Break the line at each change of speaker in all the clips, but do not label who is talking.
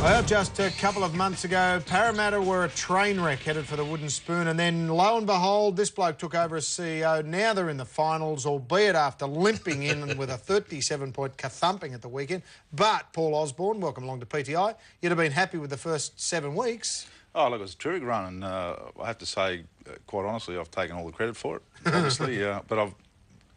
Well, just a couple of months ago, Parramatta were a train wreck headed for the wooden spoon, and then lo and behold, this bloke took over as CEO. Now they're in the finals, albeit after limping in with a 37-point kathumping at the weekend. But, Paul Osborne, welcome along to PTI. You'd have been happy with the first 7 weeks.
Oh, look, it was a terrific run, and I have to say, quite honestly, I've taken all the credit for it, obviously. But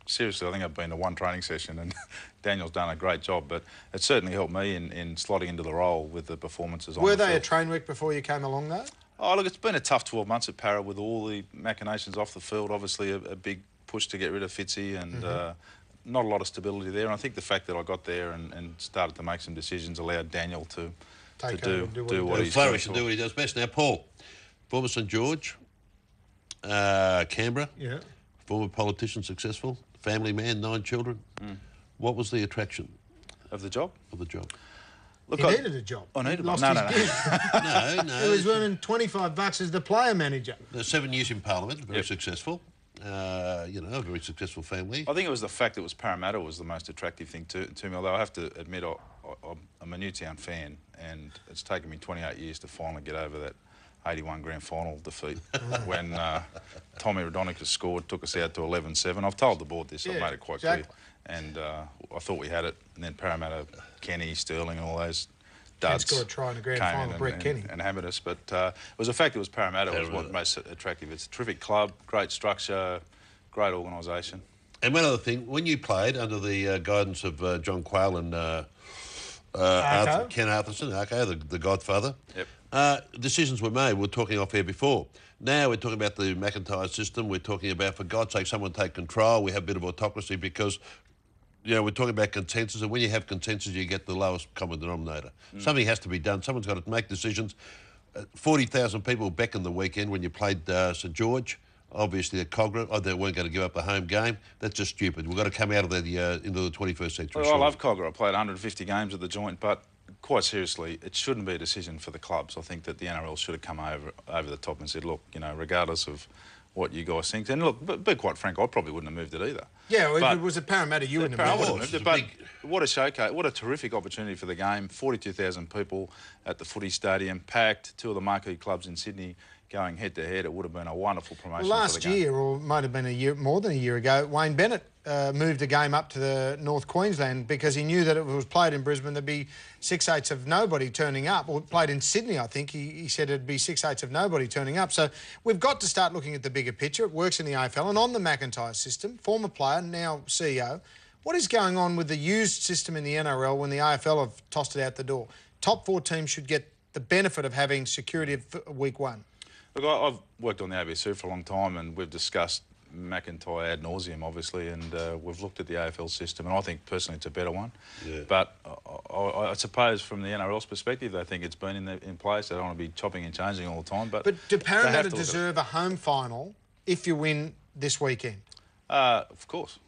seriously, I think I've been to one training session and Daniel's done a great job, but it certainly helped me in slotting into the role with the performances on the field.
Were they a train wreck before you came along, though?
Oh, look, it's been a tough 12 months at Para with all the machinations off the field. Obviously, a big push to get rid of Fitzy and not a lot of stability there. And I think the fact that I got there and started to make some decisions allowed Daniel to do what he's
flourish and do what he does best. Now, Paul, former St George, Canberra, former politician, successful, family man, 9 children. What was the attraction
of the job?
Look, he needed a job.
I needed
one.
No.
No.
He was earning $25 as the player manager.
7 years in Parliament, very successful. You know, a very successful family.
I think it was the fact that it was Parramatta was the most attractive thing to me, although I have to admit I'm a Newtown fan, and it's taken me 28 years to finally get over that 81 grand final defeat when Tommy Radonicus scored, took us out to 11-7. I've told the board this, I've made it quite clear. And I thought we had it, and then Parramatta, Kenny, Sterling and all those duds
scored a try in the grand final, Brett Kenny.
And hammered us. But it was the fact it was Parramatta was what most attractive. It's a terrific club, great structure, great organisation.
And one other thing, when you played under the guidance of John Quayle and Ken Arthurson, Arco, the godfather, decisions were made. We were talking off air before. Now we're talking about the McIntyre system. We're talking about, for God's sake, someone take control. We have a bit of autocracy because, you know, we're talking about consensus, and when you have consensus, you get the lowest common denominator. Something has to be done. Someone's got to make decisions. 40,000 people back in the weekend when you played St George. Obviously, the Cogra, they weren't going to give up the home game. That's just stupid. We've got to come out of that into the 21st century.
Well, I love Cogra. I played 150 games at the joint, but quite seriously, it shouldn't be a decision for the clubs. I think that the NRL should have come over the top and said, look, you know, regardless of what you guys think. And look, but be quite frank, I probably wouldn't have moved it either.
Yeah, well, if it was a Parramatta, you wouldn't have moved it.
But what a showcase, what a terrific opportunity for the game. 42,000 people at the footy stadium, packed, 2 of the marquee clubs in Sydney going head-to-head. It would have been a wonderful promotion for the game.
Last year, or might have been a year, more than a year ago, Wayne Bennett moved the game up to the North Queensland because he knew that if it was played in Brisbane, there'd be 6/8 of nobody turning up. Or played in Sydney, I think, he said it'd be 6/8 of nobody turning up. So we've got to start looking at the bigger picture. It works in the AFL and on the McIntyre system. Former player, now CEO. What is going on with the used system in the NRL when the AFL have tossed it out the door? Top 4 teams should get the benefit of having security of week 1.
Look, I've worked on the ABSU for a long time, and we've discussed McIntyre ad nauseum, obviously, and we've looked at the AFL system, and I think personally it's a better one. But I suppose from the NRL's perspective, they think it's been in place. They don't want to be chopping and changing all the time. But
do Parramatta deserve a home final if you win this weekend?
Of course.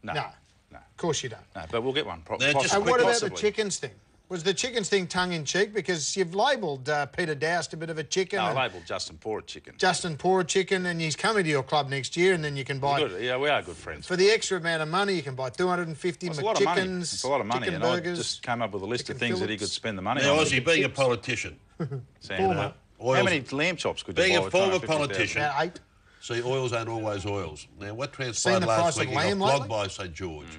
No.
Of course you don't.
No, but we'll get one.
And what about the chickens thing? Was the chickens thing tongue-in-cheek? Because you've labelled Peter Doust a bit of a chicken.
No, I labelled Justin Poor a chicken.
Justin Poor a chicken, and he's coming to your club next year, and then you can buy...
Yeah, we are good friends.
For the extra amount of money, you can buy 250 McChickens,
It's a lot of money, and
burgers,
I just came up with a list of things that he could spend the money on.
Now, Ozzy, being a politician...
How many lamb chops could you buy?
Being a former politician...
About 8.
See, oils aren't always oils. Now, what transpired last week, you got flogged by St George.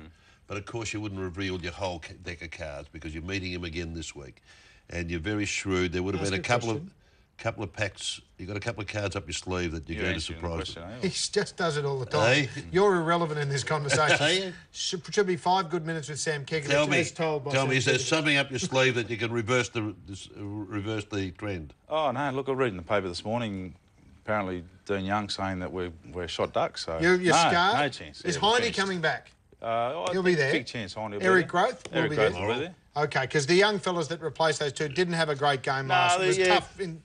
But, of course, you wouldn't reveal your whole deck of cards because you're meeting him again this week. And you're very shrewd. There would have been a couple of packs. You've got a couple of cards up your sleeve that you're going to surprise them.
He just does it all the time. You're irrelevant in this conversation. Should be 5 good minutes with Sam Keggin.
Tell me, is there something up your sleeve that you can reverse the trend?
Oh, no, look, I read in the paper this morning, apparently Dean Young saying that we're shot ducks. So
you're scarred?
No chance.
Is Hindy coming back? He'll be there.
Big chance, Hindy will be
Eric
there.
Growth will be there. Okay, because the young fellas that replaced those two didn't have a great game last week. It was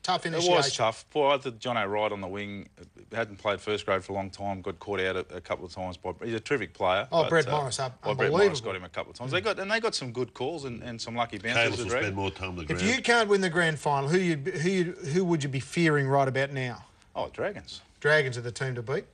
tough initiation.
It was tough. Boy, I had John O'Wright on the wing. Hadn't played first grade for a long time. Got caught out a couple of times. He's a terrific player.
Oh, Brett Morris, unbelievable. Brett Morris
got him a couple of times. They got some good calls and some lucky bounces.
Cables will spend more time on the ground.
If you can't win the grand final, who would you be fearing right about now?
Oh, Dragons.
Dragons are the team to beat.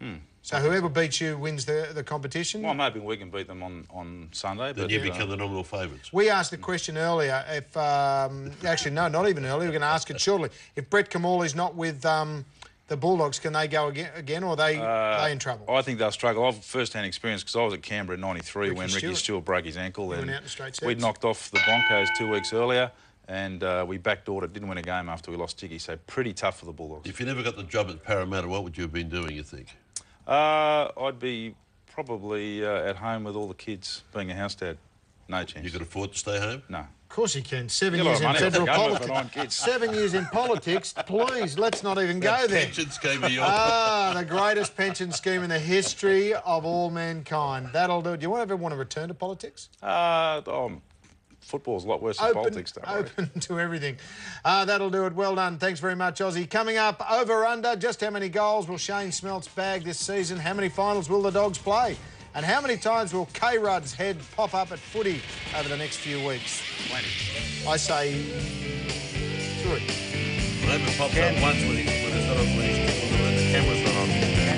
So whoever beats you wins the competition?
Well, I'm hoping we can beat them on Sunday.
Then
but
you become the nominal favourites.
We asked the question earlier if... actually, no, not even earlier. We're going to ask it shortly. If Brett Kamali's not with the Bulldogs, can they go again or are they in trouble?
I think they'll struggle. I've first-hand experience because I was at Canberra in '93 when Ricky Stewart broke his ankle.
Went out in straight sets.
We'd knocked off the Broncos 2 weeks earlier and we backdoored it, didn't win a game after we lost Jiggy, so pretty tough for the Bulldogs.
If you never got the job at Parramatta, what would you have been doing, you think?
I'd be probably at home with all the kids, being a house dad. No chance.
You could afford to stay home?
No.
Of course he can. 7
Get a lot
years
of
in
money off the
federal
government for 9
politics.
kids.
7 years in politics. Please, let's not even go there.
Pension scheme of yours.
The greatest pension scheme in the history of all mankind. That'll do it. Do you ever want to return to politics?
Football's a lot worse than politics, don't worry.
Open to everything. That'll do it. Well done. Thanks very much, Ozzy. Coming up, over under, just how many goals will Shane Smeltz bag this season? How many finals will the Dogs play? And how many times will K-Rudd's head pop up at footy over the next few weeks?
20.
I say 3.
Maybe it pops up once when he